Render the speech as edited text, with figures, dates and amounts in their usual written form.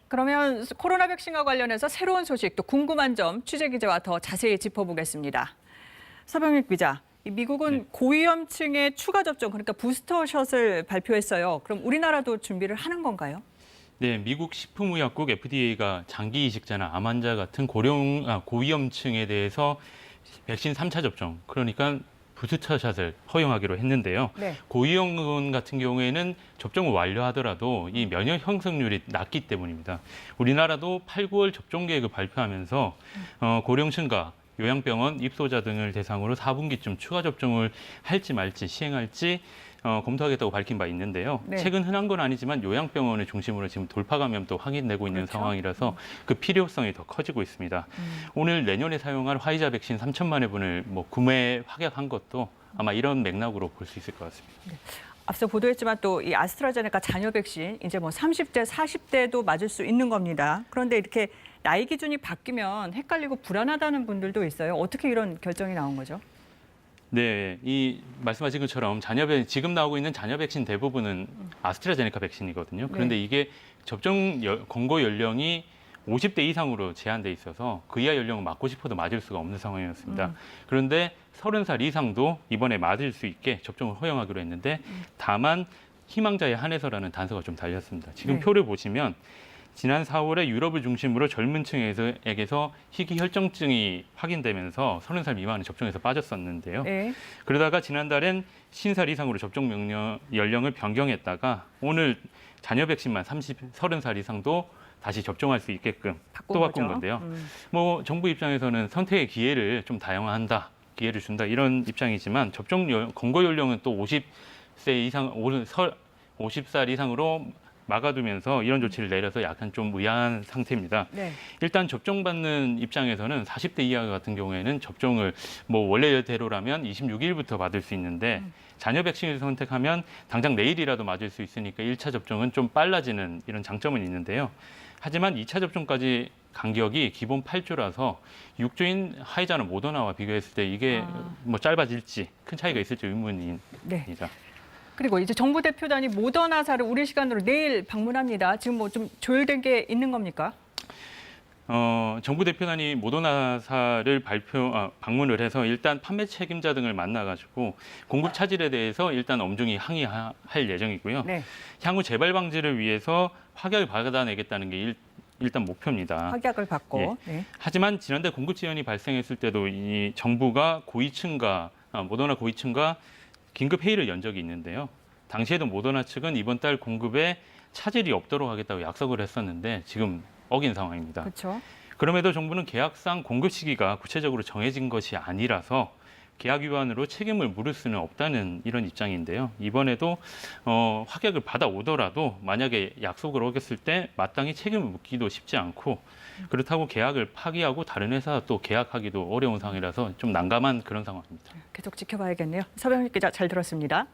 그러면 코로나 백신과 관련해서 새로운 소식 또 궁금한 점 취재 기자와 더 자세히 짚어보겠습니다. 서병익 기자, 미국은 고위험층의 추가 접종, 그러니까 부스터샷을 발표했어요. 그럼 우리나라도 준비를 하는 건가요? 네, 미국 식품의약국 FDA가 장기 이식자나 암 환자 같은 고위험층에 대해서 백신 3차 접종, 그러니까 부스터샷을 허용하기로 했는데요. 네. 고위험군 같은 경우에는 접종을 완료하더라도 이 면역 형성률이 낮기 때문입니다. 우리나라도 8, 9월 접종 계획을 발표하면서 고령층과 요양병원 입소자 등을 대상으로 4분기쯤 추가 접종을 할지 말지 시행할지 검토하겠다고 밝힌 바 있는데요. 네. 최근 흔한 건 아니지만 요양병원을 중심으로 지금 돌파 감염도 확인되고 있는 그렇죠. 상황이라서 그 필요성이 더 커지고 있습니다. 오늘 내년에 사용할 화이자 백신 3천만 회분을 구매 확약한 것도 아마 이런 맥락으로 볼 수 있을 것 같습니다. 네. 앞서 보도했지만 또 이 아스트라제네카 잔여 백신 이제 30대, 40대도 맞을 수 있는 겁니다. 그런데 이렇게 나이 기준이 바뀌면 헷갈리고 불안하다는 분들도 있어요. 어떻게 이런 결정이 나온 거죠? 네, 이 말씀하신 것처럼 지금 나오고 있는 잔여 백신 대부분은 아스트라제네카 백신이거든요. 그런데 이게 접종 권고 연령이 50대 이상으로 제한돼 있어서 그 이하 연령은 맞고 싶어도 맞을 수가 없는 상황이었습니다. 그런데 30살 이상도 이번에 맞을 수 있게 접종을 허용하기로 했는데 다만 희망자에 한해서라는 단서가 좀 달렸습니다. 지금 표를 보시면 지난 4월에 유럽을 중심으로 젊은 층에게서 희귀혈증증이 확인되면서 30살 미만은 접종에서 빠졌었는데요. 네. 그러다가 지난달엔 50살 이상으로 접종 연령을 변경했다가 오늘 잔여 백신만 30살 이상도 다시 접종할 수 있게끔 또 바꾼 건데요. 정부 입장에서는 선택의 기회를 좀 다양화한다, 기회를 준다 이런 입장이지만 접종 권고 연령은 또 50세 이상, 50살 이상으로 막아두면서 이런 조치를 내려서 약간 좀 의아한 상태입니다. 네. 일단 접종받는 입장에서는 40대 이하 같은 경우에는 접종을 원래대로라면 26일부터 받을 수 있는데 잔여 백신을 선택하면 당장 내일이라도 맞을 수 있으니까 1차 접종은 좀 빨라지는 이런 장점은 있는데요. 하지만 2차 접종까지 간격이 기본 8주라서 6주인 화이자나 모더나와 비교했을 때 이게 짧아질지 큰 차이가 있을지 의문입니다. 네. 그리고 이제 정부 대표단이 모더나사를 우리 시간으로 내일 방문합니다. 지금 좀 조율된 게 있는 겁니까? 정부 대표단이 모더나사를 방문을 해서 일단 판매 책임자 등을 만나가지고 공급 차질에 대해서 일단 엄중히 항의할 예정이고요. 네. 향후 재발 방지를 위해서 확약을 받아내겠다는 게 일단 목표입니다. 확약을 받고. 예. 네. 하지만 지난달 공급 지연이 발생했을 때도 이 정부가 모더나 고위층과 긴급 회의를 연 적이 있는데요. 당시에도 모더나 측은 이번 달 공급에 차질이 없도록 하겠다고 약속을 했었는데 지금 어긴 상황입니다. 그렇죠. 그럼에도 정부는 계약상 공급 시기가 구체적으로 정해진 것이 아니라서 계약 위반으로 책임을 물을 수는 없다는 이런 입장인데요. 이번에도 확약을 받아오더라도 만약에 약속을 어겼을 때 마땅히 책임을 묻기도 쉽지 않고 그렇다고 계약을 파기하고 다른 회사 또 계약하기도 어려운 상황이라서 좀 난감한 그런 상황입니다. 계속 지켜봐야겠네요. 서병익 기자 잘 들었습니다.